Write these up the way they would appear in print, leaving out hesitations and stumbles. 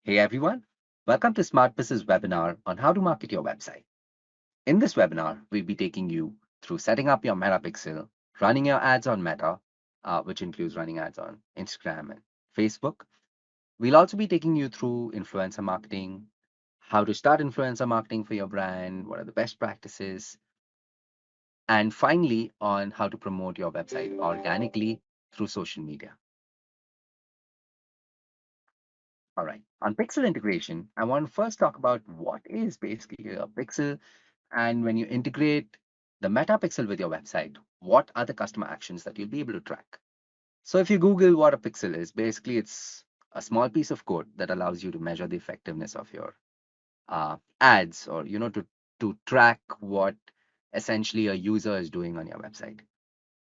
Hey everyone, welcome to SmartBiz's webinar on how to market your website. In this webinar, we'll be taking you through setting up your Metapixel, running your ads on Meta, which includes running ads on Instagram and Facebook. We'll also be taking you through influencer marketing, how to start influencer marketing for your brand, what are the best practices, and finally, on how to promote your website organically through social media. All right, on pixel integration, I want to first talk about what is basically a pixel. And when you integrate the Metapixel with your website, what are the customer actions that you'll be able to track? So if you Google what a pixel is, basically it's a small piece of code that allows you to measure the effectiveness of your ads, or to track what essentially a user is doing on your website.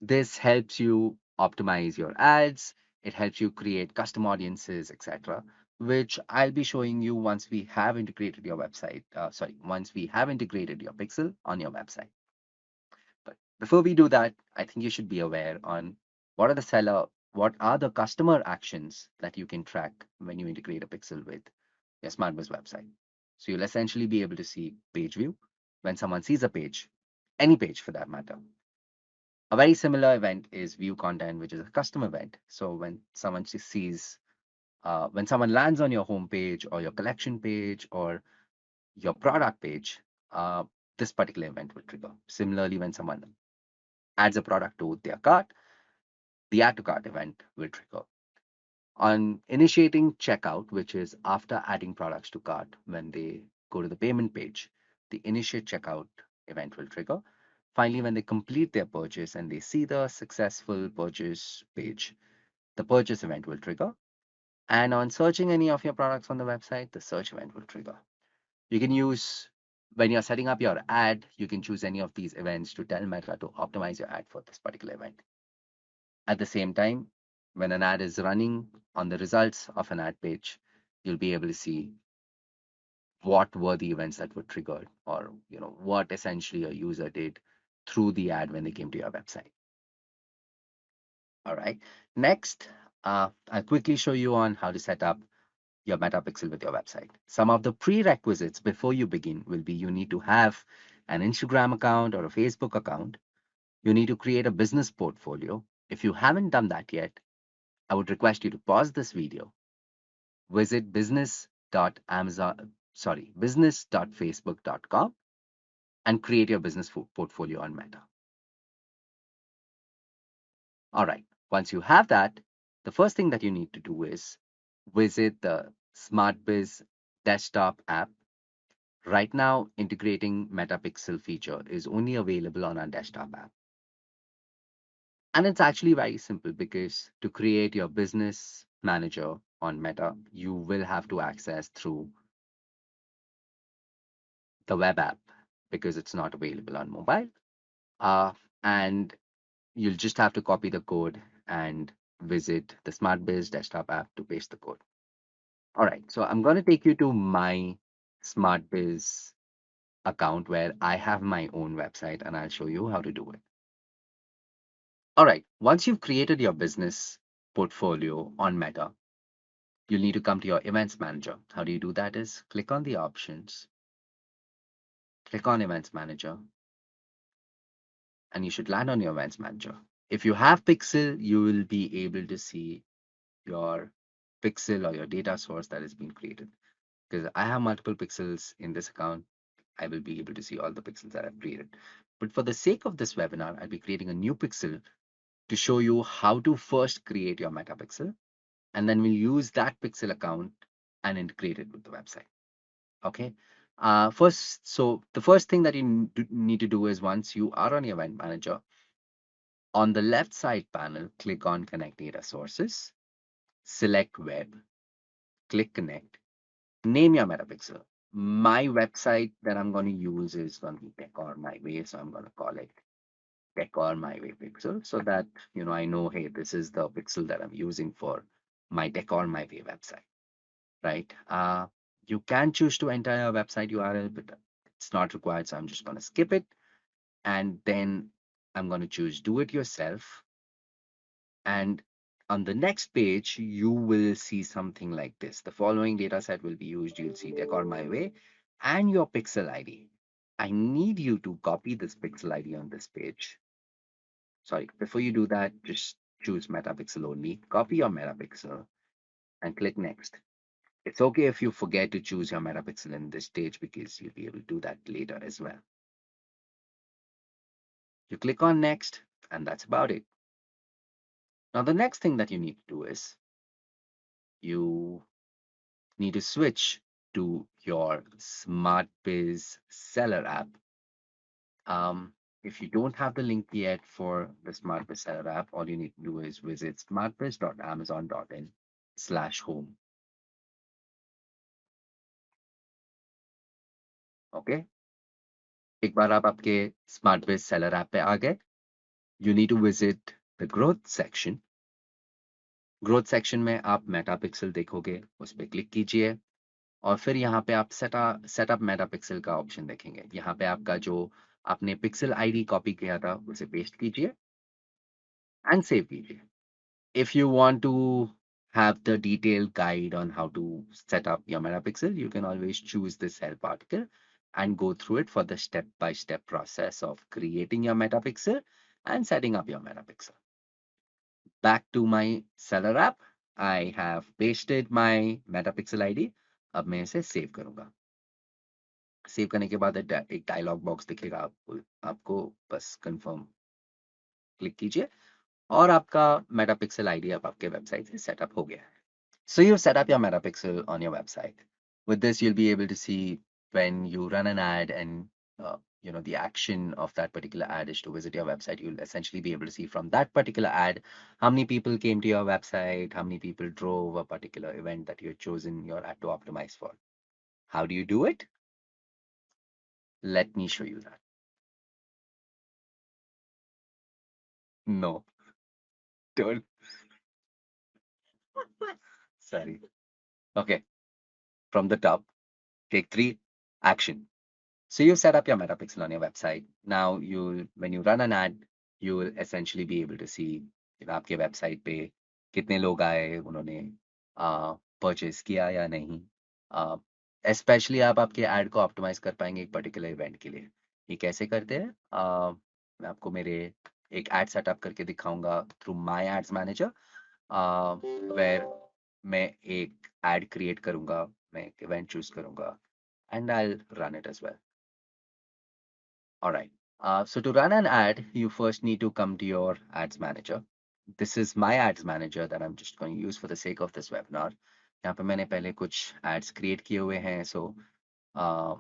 This helps you optimize your ads. It helps you create custom audiences, etc., which I'll be showing you once we have integrated your website. Once we have integrated your pixel on your website. But before we do that, I think you should be aware on what are the customer actions that you can track when you integrate a pixel with your SmartBiz website. So you'll essentially be able to see page view when someone sees a page, any page for that matter. A very similar event is view content, which is a custom event. So when someone lands on your homepage or your collection page or your product page, uh, this particular event will trigger. Similarly, when someone adds a product to their cart, the add to cart event will trigger. On initiating checkout, which is after adding products to cart, when they go to the payment page, the initiate checkout event will trigger. Finally, when they complete their purchase and they see the successful purchase page, the purchase event will trigger. And on searching any of your products on the website, the search event will trigger. You can use, when you're setting up your ad, you can choose any of these events to tell Meta to optimize your ad for this particular event. At the same time, when an ad is running on the results of an ad page, you'll be able to see what were the events that were triggered, or what essentially a user did through the ad when they came to your website. All right. Next, I'll quickly show you on how to set up your Metapixel with your website. Some of the prerequisites before you begin will be you need to have an Instagram account or a Facebook account. You need to create a business portfolio. If you haven't done that yet, I would request you to pause this video, visit business.facebook.com and create your business portfolio on Meta. All right, once you have that, the first thing that you need to do is visit the SmartBiz desktop app. Right now, integrating Metapixel feature is only available on our desktop app. And it's actually very simple, because to create your business manager on Meta, you will have to access through the web app, because it's not available on mobile. And you'll just have to copy the code and visit the SmartBiz desktop app to paste the code. All right, so I'm going to take you to my SmartBiz account where I have my own website, and I'll show you how to do it. All right, once you've created your business portfolio on Meta, you'll need to come to your Events Manager. How do you do that is click on the options, click on Events Manager, and you should land on your Events Manager. If you have Pixel, you will be able to see your Pixel or your data source that has been created. Because I have multiple pixels in this account, I will be able to see all the pixels that I've created. But for the sake of this webinar, I'll be creating a new pixel to show you how to first create your Metapixel, and then we'll use that pixel account and integrate it with the website. Okay. So the first thing that you need to do is, once you are on your event manager, on the left side panel, click on Connect Data Sources, select Web, click Connect, name your Metapixel. My website that I'm going to use is going to be Decor My Way, so I'm going to call it Decor My Way Pixel, so that I know, hey, this is the pixel that I'm using for my Decor My Way website, right? You can choose to enter your website URL, but it's not required, so I'm just going to skip it. And then I'm going to choose Do It Yourself. And On the next page, you will see something like this. The following data set will be used. You'll see Decor My Way and your pixel ID. I need you to copy this pixel ID on this page. Sorry, before you do that, just choose Metapixel only. Copy your Metapixel and click Next. It's okay if you forget to choose your Metapixel in this stage because you'll be able to do that later as well. You click on Next, and that's about it. Now, the next thing that you need to do is you need to switch to your SmartBiz Seller app. If you don't have the link yet for the SmartBiz Seller app, all you need to do is visit smartbiz.amazon.in/home. Okay? एक बार आप आपके SmartBiz Seller app पे आ गए, you need to visit the growth section. Growth section में आप मेटापिक्सल देखोगे, उस पर क्लिक कीजिए और फिर यहाँ पे आप सेटअप मेटापिक्सल का ऑप्शन देखेंगे। यहाँ पे आपका जो आपने पिक्सल आईडी कॉपी किया था उसे पेस्ट कीजिए एंड सेव कीजिए। If you want to have the detailed guide on how to set up your metapixel, you can always choose this help article and go through it for the step-by-step process of creating your metapixel and setting up your metapixel. Back to my seller app, I have pasted my metapixel ID. अब मैं इसे save करूंगा। Save करने के बाद एक dialogue box दिखेगा आपको बस कंफर्म क्लिक कीजिए और आपका मेटापिक्सल आईडी अब आपके वेबसाइट से सेटअप हो गया है। So you've set up your metapixel on your website. With this, you'll be able to see when you run an ad and the action of that particular ad is to visit your website. You'll essentially be able to see from that particular ad how many people came to your website, how many people drove a particular event that you had chosen your ad to optimize for. How do you do it? Let me show you that. No, don't. Sorry. Okay, from the top, take 3, action. So you've set up your metapixel on your website. Now when you run an ad, you will essentially be able to see आपके website पे कितने लोग आए, उन्होंने purchase किया या नहीं। Specially आप आपके एड को ऑप्टिमाइज कर पाएंगे एक पर्टिकुलर इवेंट के लिए। ये कैसे करते हैं? मैं आपको मेरे एक एड सेटअप करके दिखाऊंगा through my ads manager, where मैं एक एड क्रिएट करूंगा, मैं एक इवेंट चूज करूंगा and I'll run it as well. All right. So to run an ad, you first need to come to your ads manager. This is my ads manager that I'm just going to use for the sake of this webinar. यहाँ पे मैंने पहले कुछ ads create किए हुए हैं, so uh,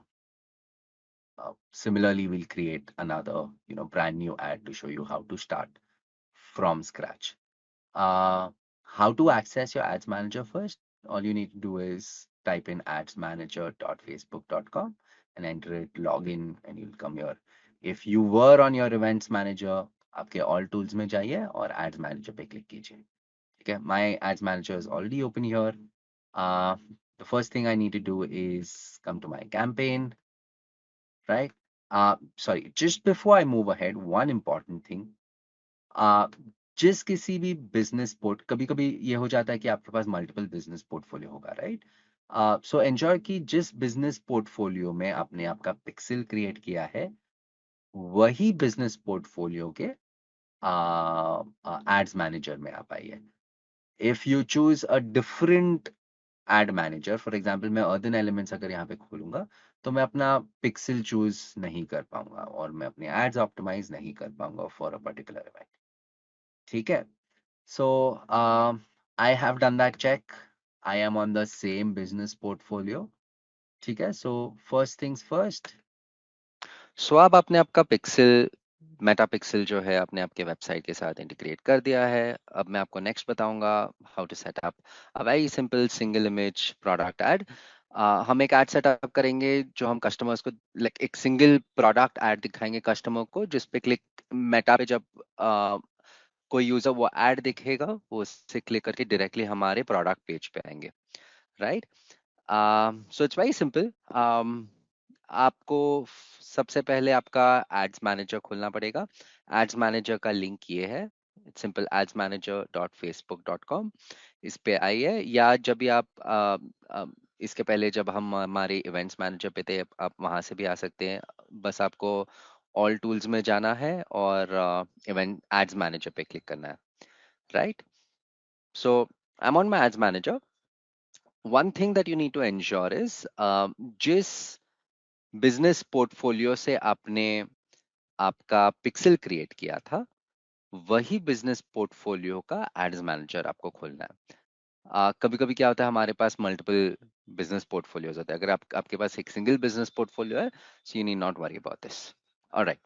similarly we'll create another brand new ad to show you how to start from scratch. How to access your ads manager first? All you need to do is type in adsmanager.facebook.com and enter it, log in, and you'll come here. If you were on your events manager, आपके all tools में जाइए और ads manager पे click कीजिए। ठीक है, my ads manager is already open here. The first thing I need to do is come to my campaign, right? Sorry, just before I move ahead, one important thing. जिस किसी भी business port, कभी कभी ये हो जाता है कि आपके पास मल्टीपल बिजनेस पोर्टफोलियो होगा, राइट? सो एंश्योर कि जिस बिजनेस पोर्टफोलियो में आपने आपका पिक्सल क्रिएट किया है वही बिजनेस पोर्टफोलियो के एड्स मैनेजर में आप आइए। If you choose a different add manager, for example मैं अर्दन एलिमेंट्स अगर यहाँ पे खोलूंगा तो मैं अपना पिक्सल चूज नहीं कर पाऊंगा और मैं अपने एड्स ऑप्टिमाइज नहीं कर पाऊंगा फॉर अ पर्टिकुलर इवेंट। ठीक है, so I have done that check. I am on the same business portfolio. ठीक है, so first things first. सो अब आपने आपका पिक्सल मेटा पिक्सल जो है आपने आपके वेबसाइट के साथ इंटीग्रेट कर दिया है। अब मैं आपको नेक्स्ट बताऊंगा how to set up a very simple single image product ad. हम एक ऐड सेटअप करेंगे जो हम कस्टमर्स को लाइक एक सिंगल प्रोडक्ट ऐड दिखाएंगे कस्टमर को, जिस पे क्लिक मेटा पे जब कोई यूजर वो ऐड दिखेगा वो उससे क्लिक करके डायरेक्टली हमारे प्रोडक्ट पेज पे आएंगे, right? So it's very simple. आपको सबसे पहले आपका एड्स मैनेजर खोलना पड़ेगा। एड्स मैनेजर का लिंक ये है, सिंपल adsmanager.facebook.com, इस पे आइए। या जब भी आप इसके पहले जब हम हमारे इवेंट्स मैनेजर पे थे, आप वहां से भी आ सकते हैं। बस आपको ऑल टूल्स में जाना है और इवेंट एड्स मैनेजर पे क्लिक करना है, right? So I am on my ads manager. One thing that you need to ensure is, जिस बिजनेस पोर्टफोलियो से आपने आपका पिक्सल क्रिएट किया था, वही बिजनेस पोर्टफोलियो का एड्स मैनेजर आपको खोलना है। कभी कभी क्या होता है, हमारे पास मल्टीपल बिजनेस पोर्टफोलियोज होते हैं। अगर आपके पास एक सिंगल बिजनेस पोर्टफोलियो है, so you need not worry about this. Alright,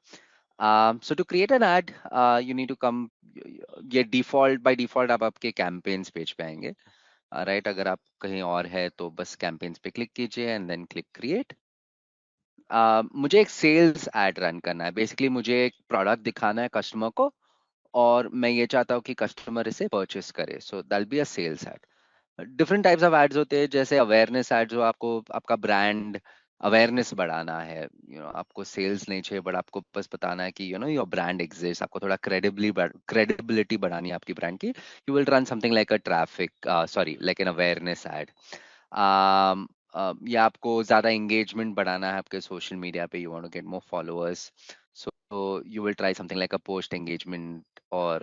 so to create an ad, you need to come, ये डिफॉल्ट बाय डिफॉल्ट आप आपके कैंपेन्स पेज पे आएंगे, राइट? अगर आप कहीं और है तो बस कैंपेन्स पे क्लिक कीजिए एंड देन क्लिक क्रिएट। मुझे एक सेल्स एड रन करना है। बेसिकली मुझे एक प्रोडक्ट दिखाना है कस्टमर को, और मैं ये चाहता हूँ कि कस्टमर इसे परचेस करे, so that be a sales ad. Different types of ads होते हैं, जैसे अवेयरनेस एड्स, जो आपको आपका ब्रांड अवेयरनेस बढ़ाना है। आपको सेल्स नहीं चाहिए, बट आपको बस बताना है कि योर ब्रांड एग्जिस्ट, आपको थोड़ा क्रेडिबिलिटी बढ़ानी है आपकी ब्रांड की। You will run something like a traffic, sorry, like an awareness ad. या आपको ज्यादा एंगेजमेंट बढ़ाना है आपके सोशल मीडिया पे, you want to get more followers, so you will try something like a post engagement और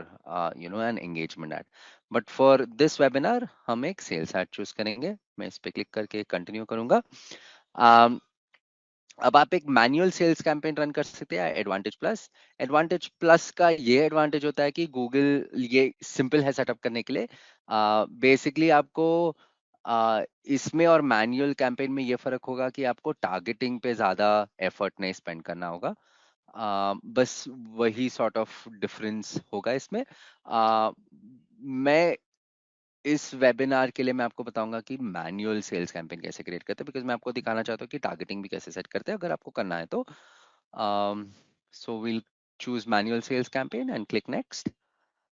an engagement ad. But for this webinar हम एक सेल्स एड चूज करेंगे। मैं इस पे क्लिक करके कंटिन्यू करूंगा। um, अब आप एक मैनुअल सेल्स कैंपेन रन कर सकते हैं एडवांटेज प्लस। एडवांटेज प्लस का ये एडवांटेज होता है कि गूगल ये सिंपल है सेटअप करने के लिए। बेसिकली आपको इसमें और मैनुअल कैंपेन में ये फर्क होगा कि आपको टारगेटिंग पे ज्यादा एफर्ट नहीं स्पेंड करना होगा। बस वही सॉर्ट ऑफ डिफरेंस होगा इसमें। मैं इस वेबिनार के लिए मैं आपको बताऊंगा कि मैनुअल सेल्स कैंपेन कैसे क्रिएट करते हैं, बिकॉज मैं आपको दिखाना चाहता हूँ कि टारगेटिंग भी कैसे सेट करते हैं अगर आपको करना है तो। So we'll choose manual sales campaign and click next.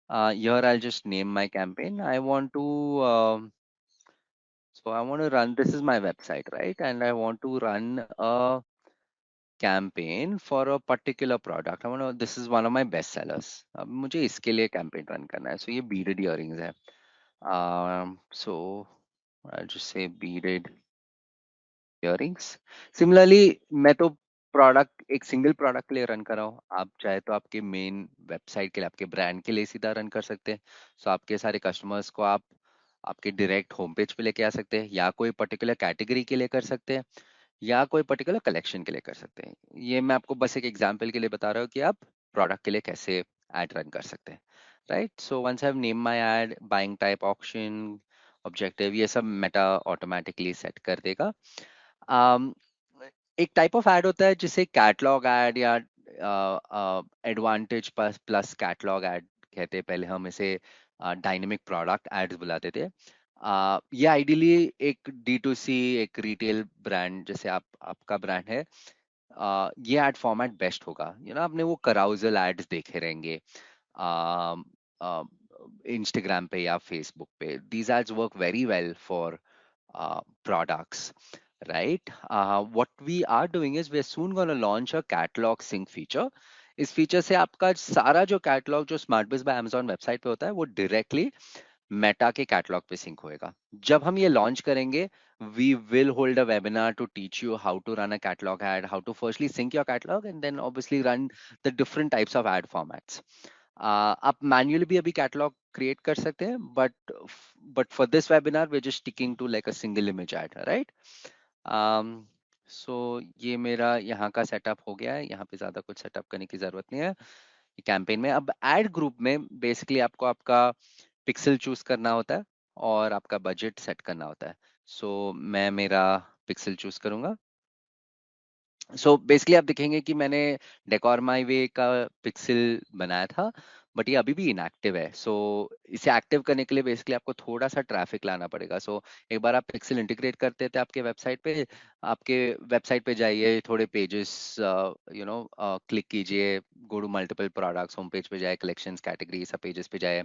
Here I'll just name my campaign. I want to so I want to run, this is my website, right? And I want to run a campaign for a particular product. I want to, this is one of my best sellers. अब मुझे इसके लिए campaign run करना है। So ये beaded earrings है। So I'll just say beaded earrings. Similarly, मैं तो प्रोडक्ट एक सिंगल प्रोडक्ट के लिए रन कर रहा हूँ। आप चाहे तो आपके मेन वेबसाइट के लिए, आपके ब्रांड के लिए सीधा रन कर सकते हैं। सो आपके सारे कस्टमर्स को आप आपके डायरेक्ट होम पेज पे लेके आ सकते हैं, या कोई पर्टिकुलर कैटेगरी के लिए कर सकते हैं, या कोई पर्टिकुलर कलेक्शन के लिए कर सकते हैं। ये मैं आपको बस एक एग्जांपल के लिए बता रहा हूँ कि आप प्रोडक्ट के लिए कैसे ऐड रन कर सकते हैं, right? So once I have name my ad, buying type, auction, objective, ये सब मेटा ऑटोमेटिकली सेट कर देगा। um, एक टाइप ऑफ एड होता है जिसे कैटलॉग एड या advantage plus plus catalogue ad कहते हैं। पहले हम इसे डायनेमिक प्रोडक्ट एड्स बुलाते थे। ये आइडियली एक डी टू सी, एक रिटेल ब्रांड जैसे आपका ब्रांड है, ये एड फॉर्मेट बेस्ट होगा। आपने वो कराउजल एड्स देखे रहेंगे इंस्टाग्राम पे या फेसबुक पे। These ads work very well for products, right? What we are doing is we're soon going to launch a catalog sync feature. इस फीचर से आपका सारा जो कैटलॉग जो स्मार्ट बिज बाय Amazon वेबसाइट पे होता है, वो डायरेक्टली मेटा के कैटलॉग पे सिंक होएगा। जब हम ये लॉन्च करेंगे, we will hold a webinar to teach you how to run a catalogue ad, how to firstly sync your catalogue and then obviously run the different types of ad formats. आप manually भी अभी catalogue create कर सकते हैं, but for this webinar we are just sticking to like a single image ad, right? सो ये मेरा यहाँ का सेटअप हो गया है। यहाँ पे ज्यादा कुछ सेटअप करने की जरूरत नहीं है कैंपेन में। अब एड ग्रुप में बेसिकली आपको आपका पिक्सल चूज करना होता है और आपका बजट सेट करना होता है। सो मैं मेरा पिक्सल चूज करूंगा। सो बेसिकली आप देखेंगे कि मैंने डेकोर माई वे का पिक्सल बनाया था, बट ये अभी भी इनएक्टिव है। सो इसे एक्टिव करने के लिए बेसिकली आपको थोड़ा सा ट्रैफिक लाना पड़ेगा। सो एक बार आप पिक्सल इंटीग्रेट करते थे आपके वेबसाइट पे, आपके वेबसाइट पे जाइए, थोड़े पेजेस क्लिक कीजिए, go to multiple products, home page पे जाए, कलेक्शंस, कैटेगरी, सब पेजेस पे जाए,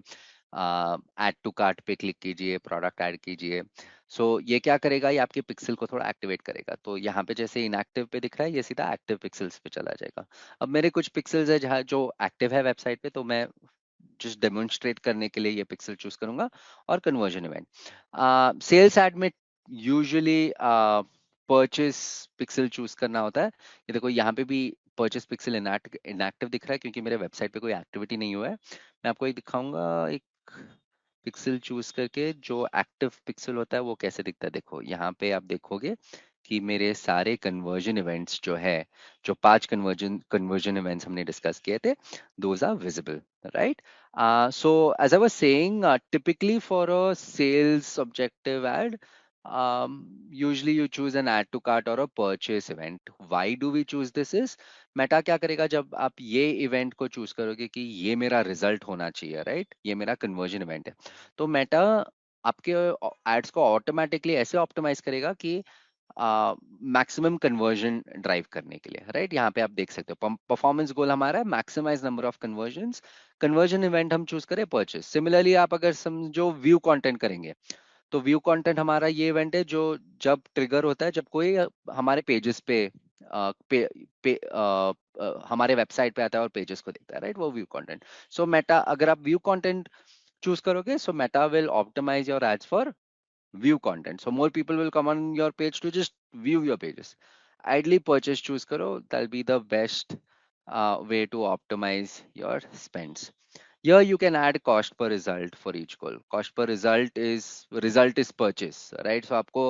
ऐड टू कार्ट पे क्लिक कीजिए, प्रोडक्ट ऐड कीजिए। सो ये क्या करेगा, ये आपके पिक्सल को थोड़ा एक्टिवेट करेगा। तो यहाँ पे जैसे इनएक्टिव पे दिख रहा है, ये सीधा एक्टिव पिक्सल्स पे चला जाएगा। अब मेरे कुछ पिक्सल्स है जहाँ जो एक्टिव है वेबसाइट पे, तो मैं जस्ट डेमोन्स्ट्रेट करने के लिए ये पिक्सल चूज करूंगा, और कन्वर्जन इवेंट। सेल्स एड में यूजुअली परचेस पिक्सल चूज करना होता है। ये देखो यहाँ पे भी परचेस पिक्सल इनएक्टिव दिख रहा है क्योंकि मेरे वेबसाइट पे कोई एक्टिविटी नहीं हुआ है। मैं आपको एक दिखाऊंगा, एक पिक्सल चूज करके जो एक्टिव पिक्सल होता है वो कैसे दिखता है। देखो यहाँ पे आप देखोगे कि मेरे सारे कन्वर्जन इवेंट्स जो है, जो 5 कन्वर्जन इवेंट्स हमने डिस्कस किए थे, those are visible, right? So as I was saying, typically for a sales objective ad, usually you choose an add to cart or a purchase event. Why do we choose this is, Meta क्या करेगा जब आप ये event को choose करोगे कि ये मेरा रिजल्ट होना चाहिए, राइट, ये मेरा कन्वर्जन इवेंट है, तो मेटा आपके एड्स को ऑटोमेटिकली ऐसे ऑप्टिमाइज करेगा कि मैक्सिमम कन्वर्जन ड्राइव करने के लिए, राइट? यहाँ पे आप देख सकते हो परफॉर्मेंस गोल हमारा है maximise number of conversion. Conversion event हम चूज करें परचेस। सिमिलरली आप अगर समझो व्यू कंटेंट करेंगे, तो व्यू कंटेंट हमारा ये इवेंट है जो जब ट्रिगर होता है, जब कोई हमारे पेजेस पे, हमारे वेबसाइट पे आता है और पेजेस को देखता है, राइट, वो व्यू कंटेंट। सो मेटा, अगर आप व्यू कंटेंट चूज करोगे, so Meta will optimise your ads for view content, so more people will come on your page to just view your pages. Ideally purchase choose karo, that'll be the best way to optimize your spends. Here you can add cost per result for each goal. Cost per result is purchase, right? So आपको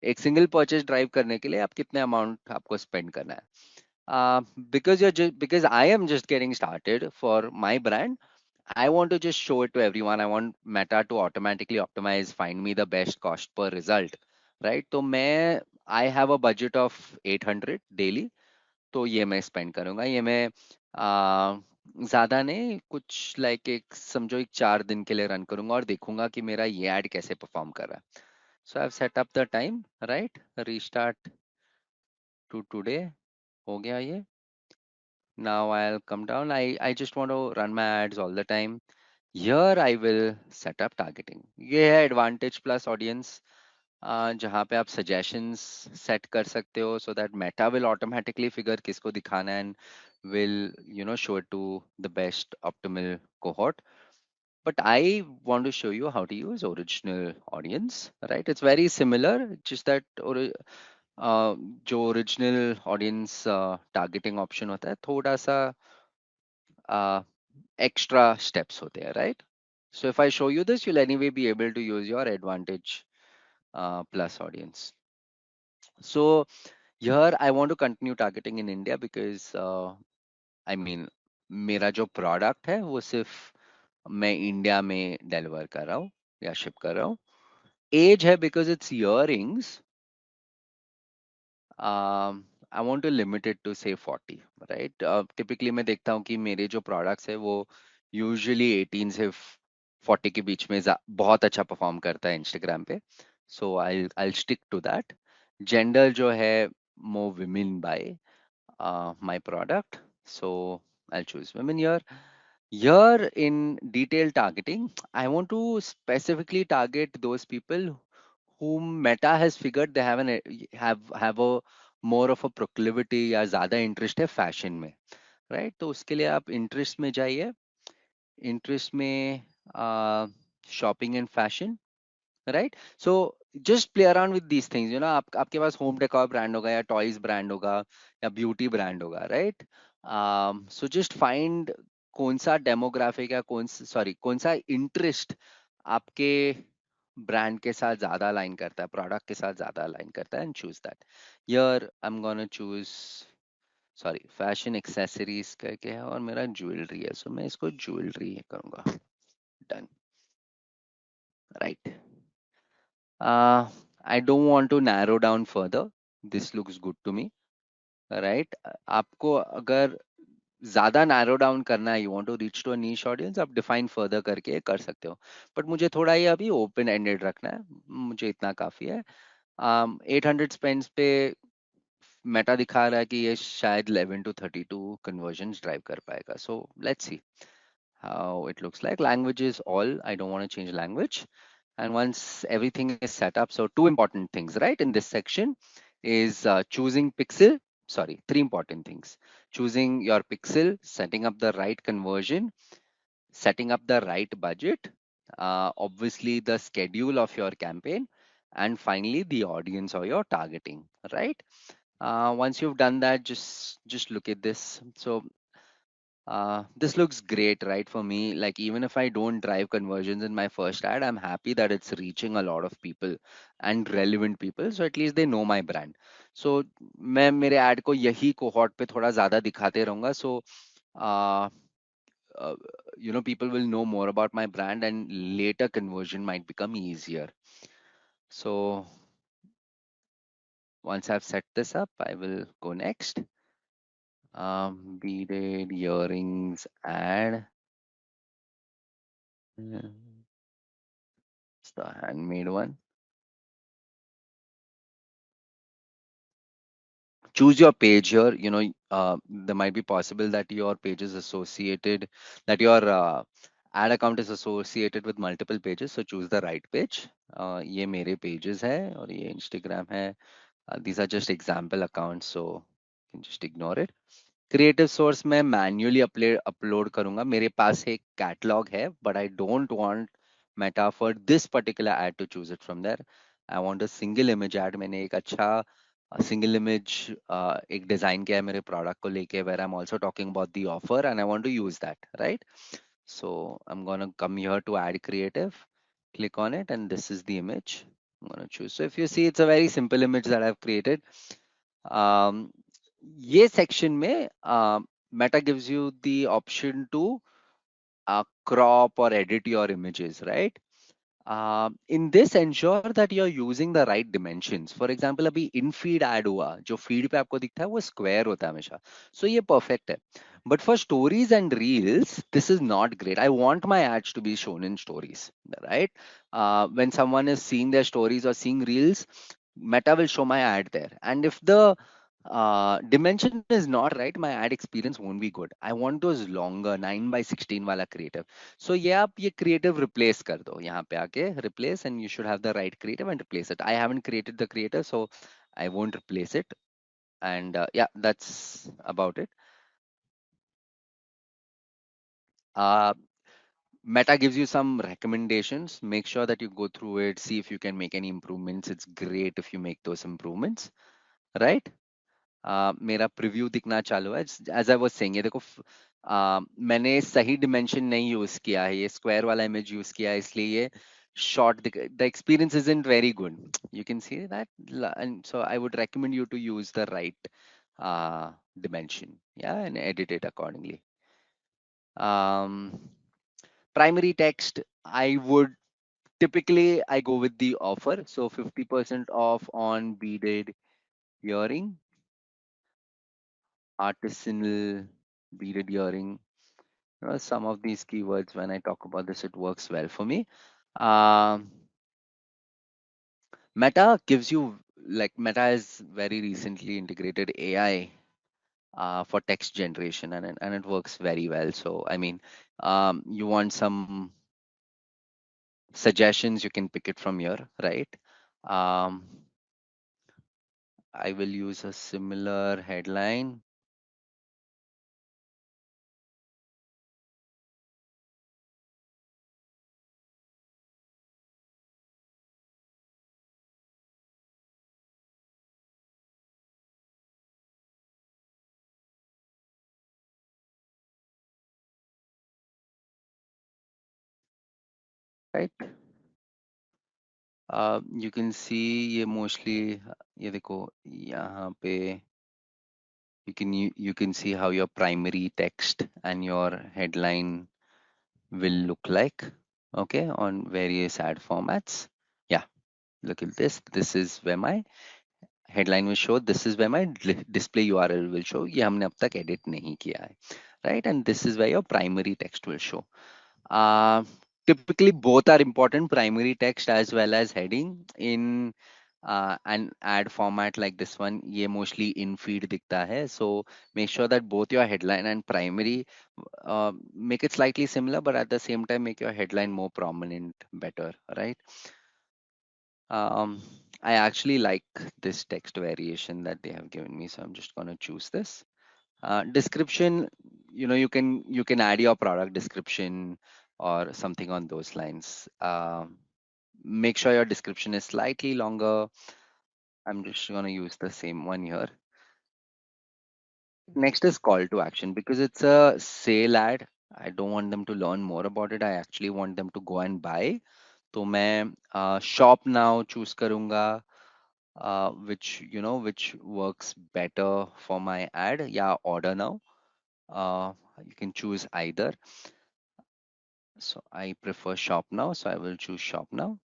एक single purchase drive करने के लिए आप कितने amount आपको spend करना है। Because I am just getting started for my brand, I want to just show it to everyone. I want Meta to automatically optimize, find me the best cost per result, right? तो मैं I have a budget of 800 daily, तो ये मैं spend करूँगा। ये मैं ज़्यादा नहीं, कुछ लाइक एक समझो एक 4 दिन के लिए रन करूँगा और देखूंगा कि मेरा ये ऐड कैसे परफॉर्म कर रहा है। So I've set up the time, right? Restart to today, हो गया ये। Now I'll come down. I just want to run my ads all the time. Here I will set up targeting. ये है Advantage Plus Audience, जहाँ पे आप suggestions set कर सकते हो so that Meta will automatically figure किसको दिखाना है and will, show it to the best optimal cohort. But I want to show you how to use original audience, right? It's very similar, just that जो original audience targeting option होता है, थोड़ा सा extra steps होते हैं, right? So if I show you this, you'll anyway be able to use your advantage plus audience. So here I want to continue targeting in India because I mean मेरा जो product है वो सिर्फ मैं India में deliver कर रहा हूँ या शिप कर रहा हूँ। एज है because it's earrings, I want to limit it to say 40, right? Typically मैं देखता हूँ कि मेरे जो प्रोडक्ट्स है वो यूजुअली 18 से 40 के बीच में बहुत अच्छा परफॉर्म करता है इंस्टाग्राम पे, so I stick to that. Gender जो है more women buy my product, so I'll choose women here. Here in detailed targeting, I want to specifically target those people whom Meta has figured they have a more of a proclivity या ज्यादा interest है fashion में, right? तो उसके लिए आप interest में जाइए, इंटरेस्ट में shopping and fashion, right? So just play around with these things, आपके पास होम डेकोर ब्रांड होगा या टॉयज ब्रांड होगा या ब्यूटी ब्रांड होगा, राइट? सो जस्ट फाइंड कौन सा डेमोग्राफिक या कौन सा इंटरेस्ट आपके ब्रांड के साथ ज्यादा अलाइन करता है, प्रोडक्ट के साथ ज्यादा अलाइन करता है, and choose that. Here I am gonna choose, sorry, fashion accessories करके है और मेरा ज्वेलरी है, सो मैं इसको ज्वेलरी करूंगा। Done, right? I don't want to narrow down further. This looks good to me, right? आपको अगर ज्यादा नैरो डाउन करना है, you want to reach to a niche audience, आप डिफाइन फर्दर करके कर सकते हो, बट मुझे थोड़ा ये अभी ओपन एंडेड रखना है, मुझे इतना काफी है। 800 स्पेंड्स पे मेटा दिखा रहा है कि ये शायद 11 to 32 कन्वर्जन ड्राइव कर पाएगा, so let's see how it looks like. Language is all, I don't want to change language. And once everything is set up, so two important things, right, in this section is choosing pixel, sorry, three important things: choosing your pixel, setting up the right conversion, setting up the right budget, obviously the schedule of your campaign, and finally the audience or your targeting, right? Once you've done that, just look at this. So this looks great, right? For me, like even if I don't drive conversions in my first ad, I'm happy that it's reaching a lot of people and relevant people. So at least they know my brand. So मैं मेरे ad को यही cohort पे थोड़ा ज़्यादा दिखाते रहूँगा. So uh, uh, people will know more about my brand, and later conversion might become easier. So once I've set this up, I will go next. Beaded earrings ad. It's the handmade one. Choose your page here. There might be possible that your page is associated, that your ad account is associated with multiple pages. So choose the right page. ये मेरे pages है और ये Instagram है. These are just example accounts, so you can just ignore it. Creative source में manually upload करूंगा. मेरे पास एक कैटलॉग है, but I don't want Meta for this particular ad to choose it from there. I want a single image ad. मैंने एक अच्छा single image एक डिजाइन किया है मेरे प्रोडक्ट को लेके, where I am also talking about the offer and I want to use that, right? So I'm gonna come here to add creative, click on it, and this is the image I'm gonna choose. So if you see, it's a very simple image that I've created. um, ये section में Meta gives you the option to crop or edit your images, right? In this, ensure that you're using the right dimensions. For example, अभी in feed ad हुआ, जो feed पे आपको दिखता है वो square होता है हमेशा. So ये perfect है. But for stories and reels, this is not great. I want my ads to be shown in stories, right? When someone is seeing their stories or seeing reels, Meta will show my ad there. And if the dimension is not right, my ad experience won't be good. I want those longer 9 by 16 वाला creative. So ये आप ये creative replace कर दो. यहाँ पे आके replace, and you should have the right creative and replace it. I haven't created the creative, so I won't replace it. And yeah, that's about it. Uh, Meta gives you some recommendations. Make sure that you go through it, see if you can make any improvements. It's great if you make those improvements, right? मेरा preview दिखना चालू है. As I was saying, ये देखो, मैंने सही dimension नहीं use किया है, ये स्क्वायर वाला इमेज यूज किया है, इसलिए ये short the experience isn't very good. You can see that. And so I would recommend you to use the right dimension, yeah, and edit it accordingly. um, Primary text, I would typically I go with the offer, so 50% off on beaded earring, artisanal beaded earring. Some of these keywords, when I talk about this, it works well for me. Um, Meta gives you, like, Meta has very recently integrated AI for text generation, and it works very well. So I mean, you want some suggestions, you can pick it from here, right? Um, I will use a similar headline. Right? You can see ये mostly, ये देखो यहाँ पे you can see how your primary text and your headline will look like, okay, on various ad formats. Yeah, look at this. This is where my headline will show. This is where my display URL will show. ये हमने अब तक edit नहीं किया है, right? And this is where your primary text will show. Uh, Typically, both are important, primary text as well as heading. In an ad format like this one, ये mostly in feed दिखता है. So make sure that both your headline and primary make it slightly similar, but at the same time make your headline more prominent, better, right? Um, I actually like this text variation that they have given me, so I'm just gonna choose this. Description, you can add your product description or something on those lines. Make sure your description is slightly longer. I'm just gonna use the same one here. Next is call to action because it's a sale ad. I don't want them to learn more about it. I actually want them to go and buy. तो मैं shop now choose करूँगा, which works better for my ad. Yeah, order now. You can choose either. So I prefer shop now, so I will choose shop now.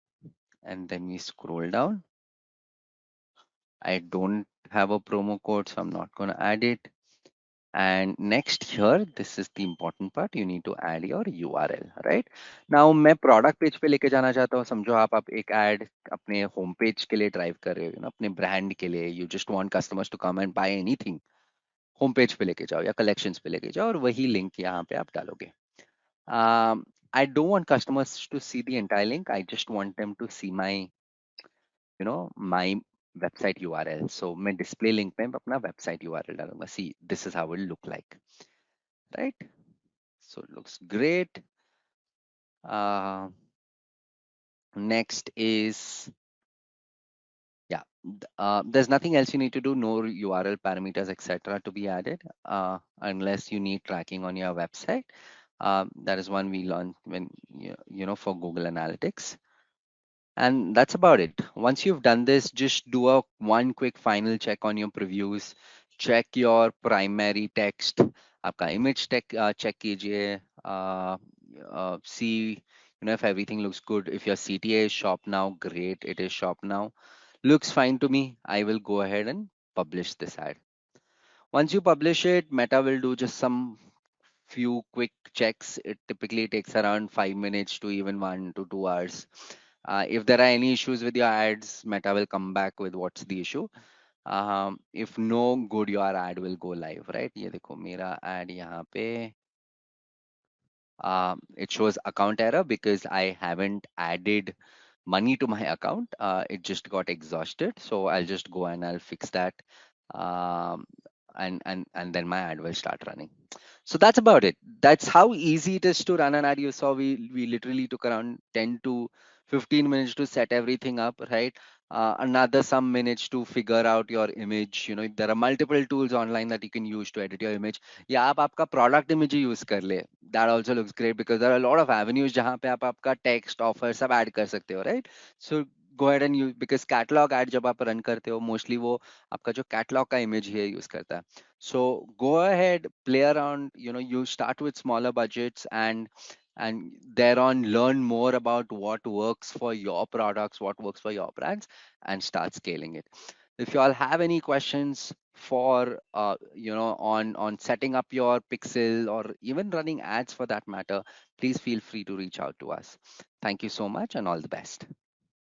And then we scroll down. I don't have a promo code, so I'm not going to add it. And next here, this is the important part. You need to add your URL, right? Now मैं product page पे लेके जाना चाहता हूँ. समझो आप एक ad अपने home page के लिए drive कर रहे हो, अपने brand के लिए. You just want customers to come and buy anything. Home page पे लेके जाओ या collections पे लेके जाओ और वही link यहाँ पे आप डालोगे. I don't want customers to see the entire link. I just want them to see my website URL. So मैं display link पे अपना website URL डालूंगा. See, this is how it look like, right? So it looks great. Next is, yeah, there's nothing else you need to do. No URL parameters, etc., to be added unless you need tracking on your website. That is one we learned when for Google Analytics. And that's about it. Once you've done this, just do one quick final check on your previews. Check your primary text. आपका image check कीजिए. See, if everything looks good. If your CTA is shop now, great. It is shop now. Looks fine to me. I will go ahead and publish this ad. Once you publish it, Meta will do just some few quick checks. It typically takes around 5 minutes to even 1 to 2 hours. If there are any issues with your ads, Meta will come back with what's the issue. If no good, your ad will go live, right? ये देखो मेरा ad यहाँ पे it shows account error because I haven't added money to my account. It just got exhausted. So I'll just go and I'll fix that. Um, and then my ad will start running. So that's about it. That's how easy it is to run an ad. You saw we literally took around 10 to 15 minutes to set everything up, right? Another some minutes to figure out your image. There are multiple tools online that you can use to edit your image. या आप आपका product image ही use कर ले. That also looks great because there are a lot of avenues जहाँ पे आप आपका text offer सब add कर सकते हो, right? So go ahead and use because catalog ad जब आप run करते हो mostly वो आपका जो catalog का image है use करता है. So go ahead, play around. You start with smaller budgets and thereon learn more about what works for your products, what works for your brands, and start scaling it. If you all have any questions for on setting up your pixel or even running ads for that matter, please feel free to reach out to us. Thank you so much and all the best.